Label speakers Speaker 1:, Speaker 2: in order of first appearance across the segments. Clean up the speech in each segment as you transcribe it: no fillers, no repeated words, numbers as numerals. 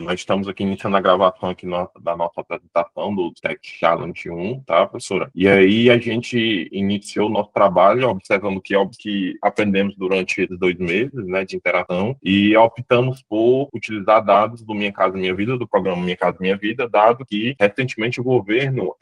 Speaker 1: Nós estamos aqui iniciando a gravação aqui da nossa apresentação do Tech Challenge 1, tá, professora? E aí a gente iniciou o nosso trabalho observando que aprendemos durante esses 2 meses, né, de interação, e optamos por utilizar dados do Minha Casa Minha Vida, do programa Minha Casa Minha Vida, dado que recentemente o governo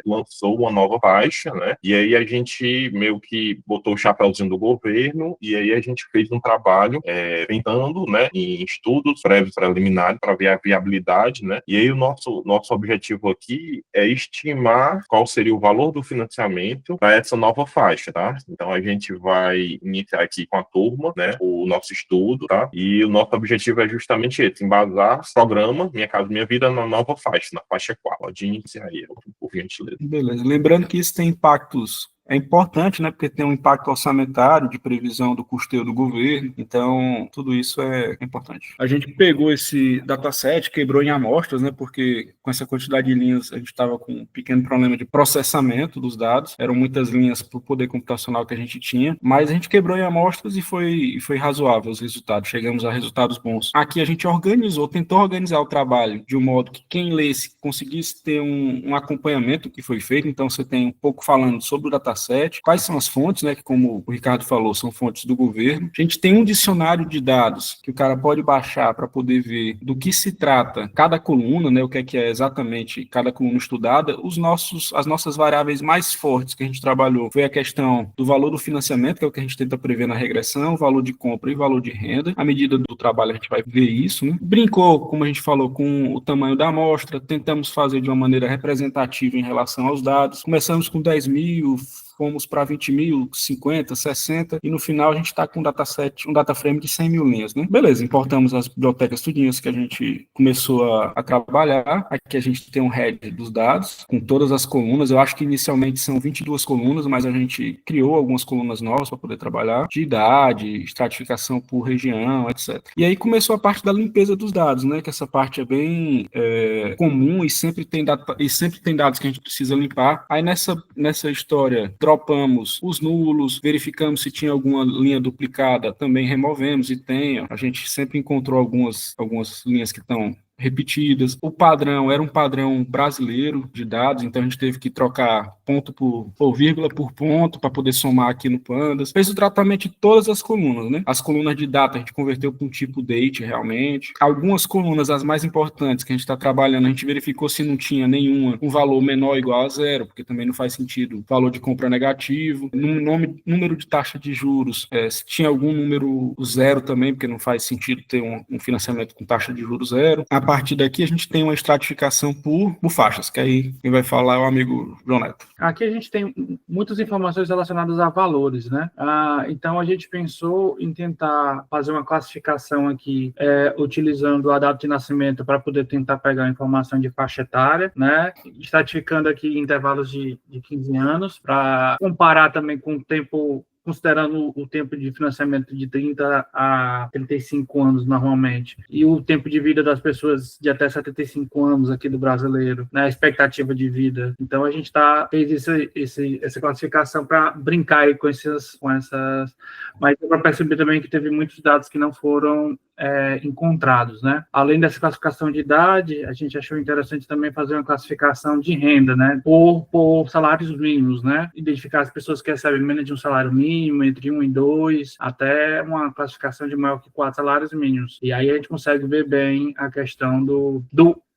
Speaker 1: lançou uma nova faixa, né, e aí a gente meio que botou o chapéuzinho do governo, e aí a gente fez um trabalho pensando, né, em estudos prévios preliminares para ver a viabilidade, né? E aí o nosso objetivo aqui é estimar qual seria o valor do financiamento para essa nova faixa, tá? Então a gente vai iniciar aqui com a turma, né, o nosso estudo, tá? E o nosso objetivo é justamente esse, embasar o programa Minha Casa Minha Vida na nova faixa, na faixa 4. Pode iniciar aí, por gentileza.
Speaker 2: Beleza. Lembrando que isso tem impactos. É importante, né, porque tem um impacto orçamentário de previsão do custeio do governo, então tudo isso é importante. A gente pegou esse dataset, quebrou em amostras, né, porque com essa quantidade de linhas a gente estava com um pequeno problema de processamento dos dados, eram muitas linhas para o poder computacional que a gente tinha, mas a gente quebrou em amostras e foi razoável os resultados, chegamos a resultados bons. Aqui a gente tentou organizar o trabalho de um modo que quem lesse conseguisse ter um acompanhamento que foi feito, então você tem um pouco falando sobre o dataset, quais são as fontes, né, que como o Ricardo falou, são fontes do governo. A gente tem um dicionário de dados que o cara pode baixar para poder ver do que se trata cada coluna, né, o que é exatamente cada coluna estudada. As nossas variáveis mais fortes que a gente trabalhou foi a questão do valor do financiamento, que é o que a gente tenta prever na regressão, valor de compra e valor de renda. À medida do trabalho a gente vai ver isso, né? Brincou, como a gente falou, com o tamanho da amostra, tentamos fazer de uma maneira representativa em relação aos dados. Começamos com 10 mil, fomos para 20 mil, 50, 60, e no final a gente está com um dataset, um dataframe de 100 mil linhas, né? Beleza, importamos as bibliotecas tudinhas que a gente começou a trabalhar. Aqui a gente tem um head dos dados, com todas as colunas. Eu acho que inicialmente são 22 colunas, mas a gente criou algumas colunas novas para poder trabalhar, de idade, estratificação por região, etc. E aí começou a parte da limpeza dos dados, né? Que essa parte é bem comum e sempre tem dados que a gente precisa limpar. Aí nessa história, dropamos os nulos, verificamos se tinha alguma linha duplicada, também removemos e tem. A gente sempre encontrou algumas linhas que estão repetidas. O padrão era um padrão brasileiro de dados, então a gente teve que trocar ponto por vírgula por ponto para poder somar aqui no Pandas. Fez o tratamento de todas as colunas, né? As colunas de data a gente converteu para um tipo date realmente. Algumas colunas, as mais importantes que a gente está trabalhando, a gente verificou se não tinha nenhuma um valor menor ou igual a 0, porque também não faz sentido valor de compra negativo. Número de taxa de juros, se tinha algum número 0 também, porque não faz sentido ter um financiamento com taxa de juros 0. A partir daqui a gente tem uma estratificação por faixas, que aí quem vai falar é o amigo João Neto.
Speaker 3: Aqui a gente tem muitas informações relacionadas a valores, né? Então a gente pensou em tentar fazer uma classificação aqui utilizando a data de nascimento para poder tentar pegar a informação de faixa etária, né? Estratificando aqui intervalos de 15 anos, para comparar também com o tempo, considerando o tempo de financiamento de 30 a 35 anos normalmente, e o tempo de vida das pessoas de até 75 anos aqui do brasileiro, né, a expectativa de vida. Então a gente fez essa classificação para brincar aí com essas, mas para perceber também que teve muitos dados que não foram encontrados, né? Além dessa classificação de idade, a gente achou interessante também fazer uma classificação de renda, né? Por salários mínimos, né? Identificar as pessoas que recebem menos de um salário mínimo, entre 1 e 2, até uma classificação de maior que 4 salários mínimos. E aí a gente consegue ver bem a questão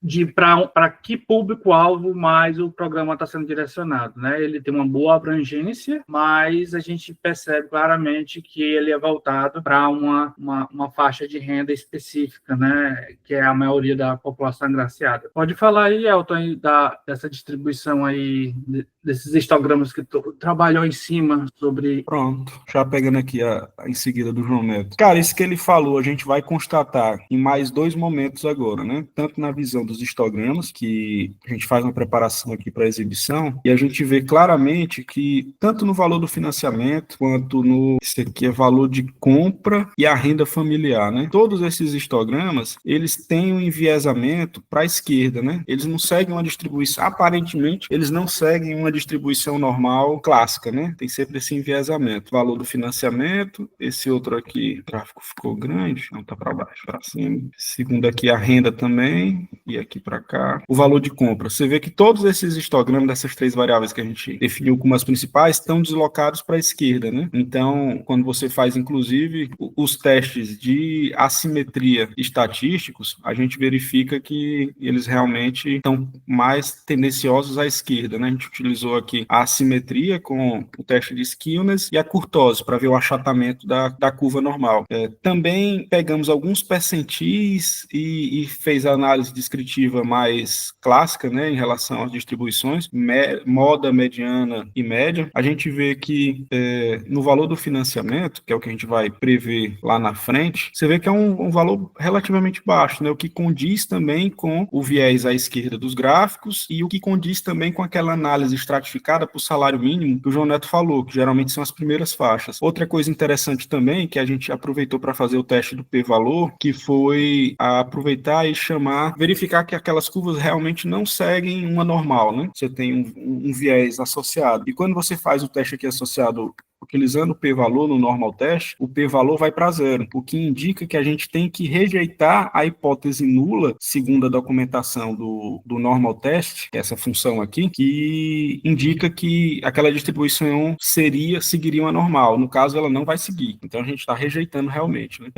Speaker 3: de para que público-alvo mais o programa está sendo direcionado, né? Ele tem uma boa abrangência, mas a gente percebe claramente que ele é voltado para uma faixa de renda específica, né? Que é a maioria da população agraciada. Pode falar aí, Elton, dessa distribuição aí, desses histogramas que tu trabalhou em cima sobre...
Speaker 2: Pronto, já pegando aqui em seguida do João Neto. Cara, isso que ele falou, a gente vai constatar em mais 2 momentos agora, né? Tanto na visão dos histogramas, que a gente faz uma preparação aqui para exibição, e a gente vê claramente que, tanto no valor do financiamento, quanto no... Isso aqui é valor de compra e a renda familiar, né? Todos esses histogramas, eles têm um enviesamento para a esquerda, né? Eles não seguem uma distribuição, aparentemente, eles não seguem uma distribuição normal clássica, né? Tem sempre esse enviesamento. Valor do financiamento, esse outro aqui, o gráfico ficou grande, não tá para baixo, para cima. Segundo aqui, a renda também, e aqui para cá. O valor de compra. Você vê que todos esses histogramas dessas três variáveis que a gente definiu como as principais estão deslocados para a esquerda, né? Então, quando você faz, inclusive, os testes de assimetria estatísticos, a gente verifica que eles realmente estão mais tendenciosos à esquerda, né? A gente utilizou aqui a assimetria com o teste de skewness e a kurtose para ver o achatamento da curva normal. Também pegamos alguns percentis e fez a análise descritiva mais clássica, né, em relação às distribuições, moda, mediana e média. A gente vê que no valor do financiamento, que é o que a gente vai prever lá na frente, você vê que é um valor relativamente baixo, né, o que condiz também com o viés à esquerda dos gráficos e o que condiz também com aquela análise estratificada para o salário mínimo que o João Neto falou, que geralmente são as primeiras faixas. Outra coisa interessante também, que a gente aproveitou para fazer o teste do p-valor, que foi aproveitar e verificar que aquelas curvas realmente não seguem uma normal, né? Você tem um viés associado. E quando você faz o teste aqui associado utilizando o p-valor no normal test, o p-valor vai para zero, o que indica que a gente tem que rejeitar a hipótese nula, segundo a documentação do normal test, que é essa função aqui, que indica que aquela distribuição seguiria uma normal. No caso, ela não vai seguir. Então, a gente está rejeitando realmente, né?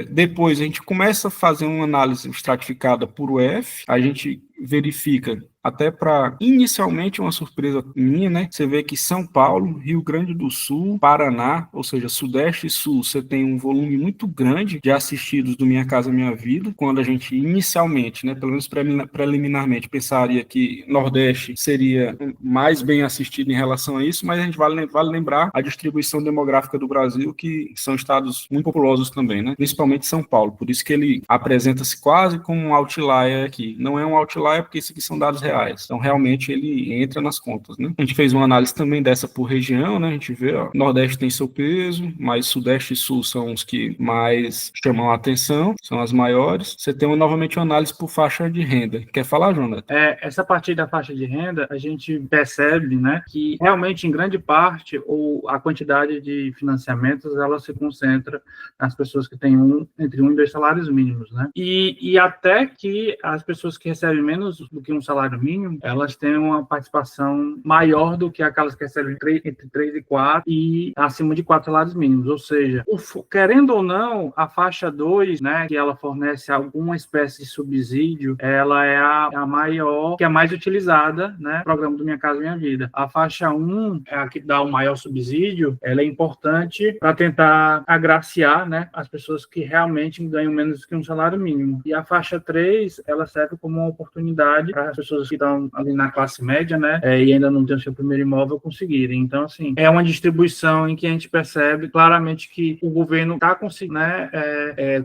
Speaker 2: Depois, a gente começa a fazer uma análise estratificada por UF, a gente verifica, até para inicialmente uma surpresa minha, né? Você vê que São Paulo, Rio Grande do Sul, Paraná, ou seja, Sudeste e Sul, você tem um volume muito grande de assistidos do Minha Casa Minha Vida, quando a gente inicialmente, né, pelo menos preliminarmente, pensaria que Nordeste seria mais bem assistido em relação a isso, mas a gente vale lembrar a distribuição demográfica do Brasil, que são estados muito populosos também, né? Principalmente São Paulo, por isso que ele apresenta-se quase como um outlier aqui. Não é um outlier porque isso aqui são dados reais. Então, realmente, ele entra nas contas, né? A gente fez uma análise também dessa por região, né? A gente vê, ó, Nordeste tem seu peso, mas Sudeste e Sul são os que mais chamam a atenção, são as maiores. Você tem novamente uma análise por faixa de renda. Quer falar, Jonathan?
Speaker 3: Essa parte da faixa de renda, a gente percebe, né, que realmente, em grande parte, a quantidade de financiamentos, ela se concentra nas pessoas que têm entre 1 e 2 salários mínimos, né? E até que as pessoas que recebem menos do que um salário mínimo, elas têm uma participação maior do que aquelas que recebem entre 3 e 4 e acima de 4 salários mínimos. Ou seja, querendo ou não, a faixa 2, né, que ela fornece alguma espécie de subsídio, ela é a maior, que é a mais utilizada, né, no programa do Minha Casa Minha Vida. A faixa 1 é a que dá o maior subsídio, ela é importante para tentar agraciar, né, as pessoas que realmente ganham menos do que um salário mínimo. E a faixa 3, ela serve como uma oportunidade para as pessoas que estão ali na classe média, né, e ainda não têm o seu primeiro imóvel conseguirem. Então, assim, é uma distribuição em que a gente percebe claramente que o governo está conseguindo, né,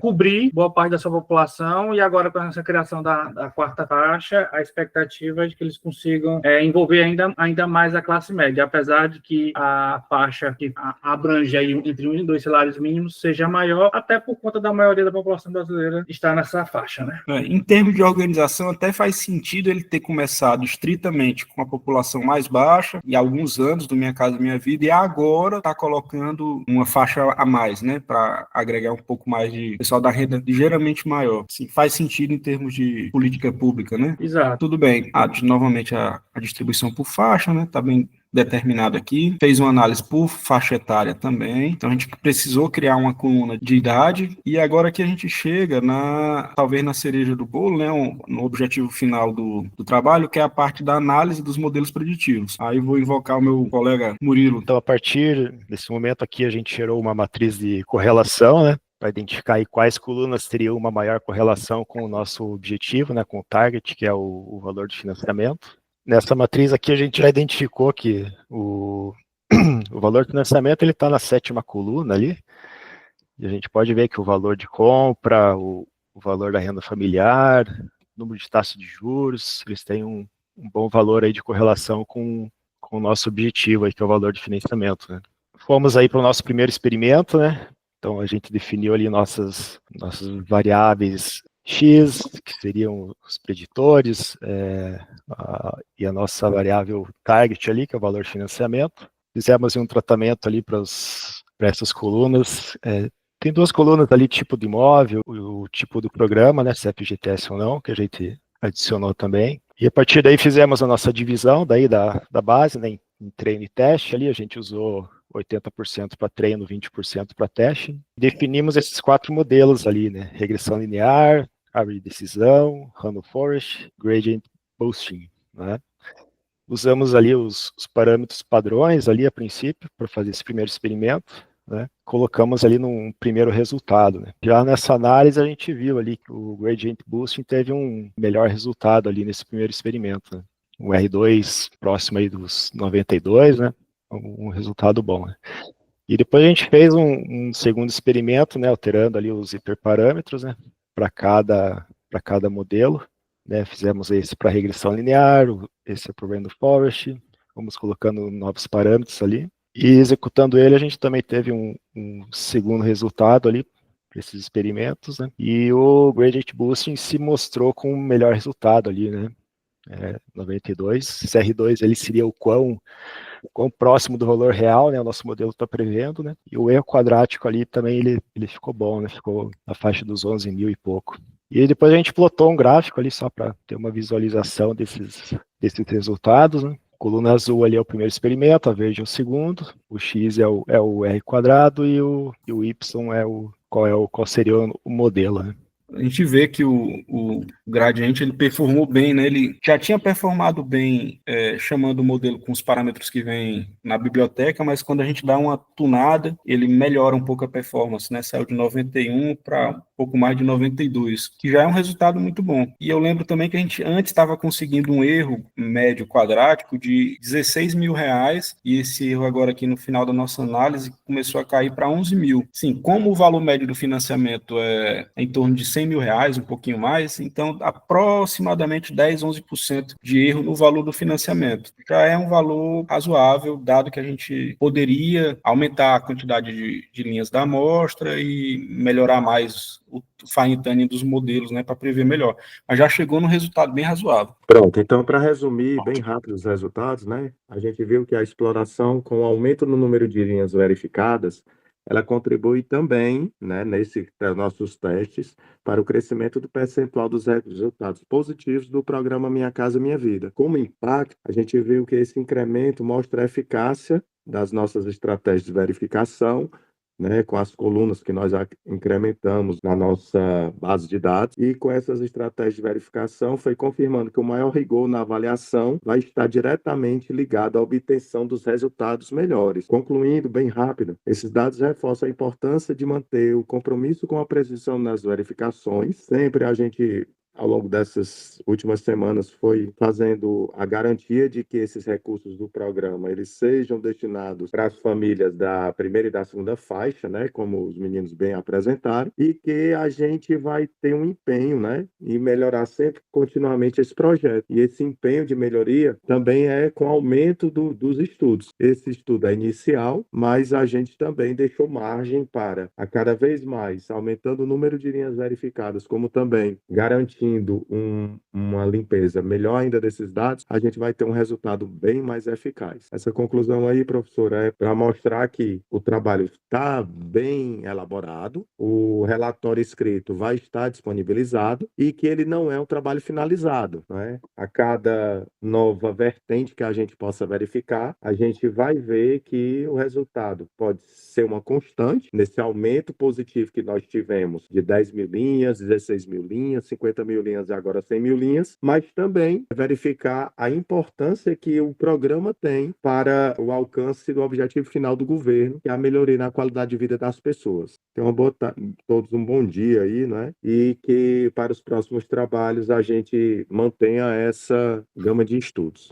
Speaker 3: cobrir boa parte da sua população, e agora com essa criação da quarta faixa, a expectativa é de que eles consigam envolver ainda mais a classe média, apesar de que a faixa que abrange aí entre 1 e 2 salários mínimos seja maior, até por conta da maioria da população brasileira estar nessa faixa, né?
Speaker 2: Em termos de organização, até faz sentido ele ter começado estritamente com a população mais baixa, e alguns anos do Minha Casa Minha Vida, e agora está colocando uma faixa a mais, né, para agregar um pouco mais de pessoal da renda ligeiramente maior. Assim, faz sentido em termos de política pública, né?
Speaker 3: Exato.
Speaker 2: Tudo bem. Novamente a distribuição por faixa, né, tá bem determinado aqui, fez uma análise por faixa etária também, então a gente precisou criar uma coluna de idade, e agora que a gente chega talvez na cereja do bolo, né, no objetivo final do trabalho, que é a parte da análise dos modelos preditivos. Aí vou invocar o meu colega Murilo.
Speaker 4: Então, a partir desse momento aqui, a gente gerou uma matriz de correlação, né, para identificar aí quais colunas teriam uma maior correlação com o nosso objetivo, né, com o target, que é o valor de financiamento. Nessa matriz aqui, a gente já identificou que o valor de financiamento está na 7ª coluna ali, e a gente pode ver que o valor de compra, o valor da renda familiar, número de taxa de juros, eles têm um bom valor aí de correlação com o nosso objetivo aí, que é o valor de financiamento, né? Fomos aí para o nosso primeiro experimento, né? Então a gente definiu ali nossas variáveis X, que seriam os preditores, e a nossa variável target ali, que é o valor de financiamento. Fizemos um tratamento ali para essas colunas. Tem duas colunas ali, tipo de imóvel, o tipo do programa, né, se é FGTS ou não, que a gente adicionou também. E a partir daí fizemos a nossa divisão daí da base, né, em treino e teste ali, a gente usou 80% para treino, 20% para teste. Definimos esses 4 modelos ali, né, regressão linear, árvore de decisão, random forest, gradient boosting, né. Usamos ali os parâmetros padrões ali a princípio para fazer esse primeiro experimento, né? Colocamos ali num primeiro resultado, né? Já nessa análise a gente viu ali que o gradient boosting teve um melhor resultado ali nesse primeiro experimento, né? O R2 próximo aí dos 92, né? Um resultado bom, né? E depois a gente fez um segundo experimento, né? Alterando ali os hiperparâmetros, né? Para cada modelo. Né, fizemos esse para regressão linear, esse é para o Random Forest, vamos colocando novos parâmetros ali. E executando ele, a gente também teve um segundo resultado ali para esses experimentos, né? E o Gradient Boosting se mostrou com um melhor resultado ali, né? 92. Esse R2 ele seria o quão próximo do valor real, né? O nosso modelo está prevendo, né? E o erro quadrático ali também ele ficou bom, né? Ficou na faixa dos 11 mil e pouco. E depois a gente plotou um gráfico ali só para ter uma visualização desses resultados, né? A coluna azul ali é o primeiro experimento, a verde é o segundo, o X é o R quadrado e o Y qual seria o modelo, né?
Speaker 2: A gente vê que o Gradiente ele performou bem, né? Ele já tinha performado bem chamando o modelo com os parâmetros que vem na biblioteca, mas quando a gente dá uma tunada, ele melhora um pouco a performance, né? Saiu de 91 para um pouco mais de 92, que já é um resultado muito bom. E eu lembro também que a gente antes estava conseguindo um erro médio quadrático de 16 mil reais, e esse erro agora aqui no final da nossa análise começou a cair para 11 mil. Sim, como o valor médio do financiamento é em torno de 100 mil reais, um pouquinho mais, então aproximadamente 10, 11% de erro no valor do financiamento. Já é um valor razoável, dado que a gente poderia aumentar a quantidade de linhas da amostra e melhorar mais o fine tuning dos modelos, né, para prever melhor. Mas já chegou num resultado bem razoável.
Speaker 5: Pronto, então para resumir bem rápido os resultados, né, a gente viu que a exploração com o aumento no número de linhas verificadas, ela contribui também, né, nesses nossos testes, para o crescimento do percentual dos resultados positivos do programa Minha Casa Minha Vida. Como impacto, a gente viu que esse incremento mostra a eficácia das nossas estratégias de verificação, né, com as colunas que nós incrementamos na nossa base de dados, e com essas estratégias de verificação foi confirmando que o maior rigor na avaliação vai estar diretamente ligado à obtenção dos resultados melhores. Concluindo bem rápido, esses dados reforçam a importância de manter o compromisso com a precisão nas verificações. Sempre a gente, ao longo dessas últimas semanas, foi fazendo a garantia de que esses recursos do programa eles sejam destinados para as famílias da primeira e da segunda faixa, né, como os meninos bem apresentaram, e que a gente vai ter um empenho, né, em melhorar sempre continuamente esse projeto. E esse empenho de melhoria também é com o aumento dos estudos. Esse estudo é inicial, mas a gente também deixou margem para, a cada vez mais, aumentando o número de linhas verificadas, como também garantindo uma limpeza melhor ainda desses dados, a gente vai ter um resultado bem mais eficaz. Essa conclusão aí, professora, é para mostrar que o trabalho está bem elaborado, o relatório escrito vai estar disponibilizado e que ele não é um trabalho finalizado, né? A cada nova vertente que a gente possa verificar, a gente vai ver que o resultado pode ser uma constante nesse aumento positivo que nós tivemos de 10 mil linhas, 16 mil linhas, 50 mil linhas e agora 100 mil linhas, mas também verificar a importância que o programa tem para o alcance do objetivo final do governo, que é a melhoria na qualidade de vida das pessoas. Então, todos um bom dia aí, né? E que para os próximos trabalhos a gente mantenha essa gama de estudos.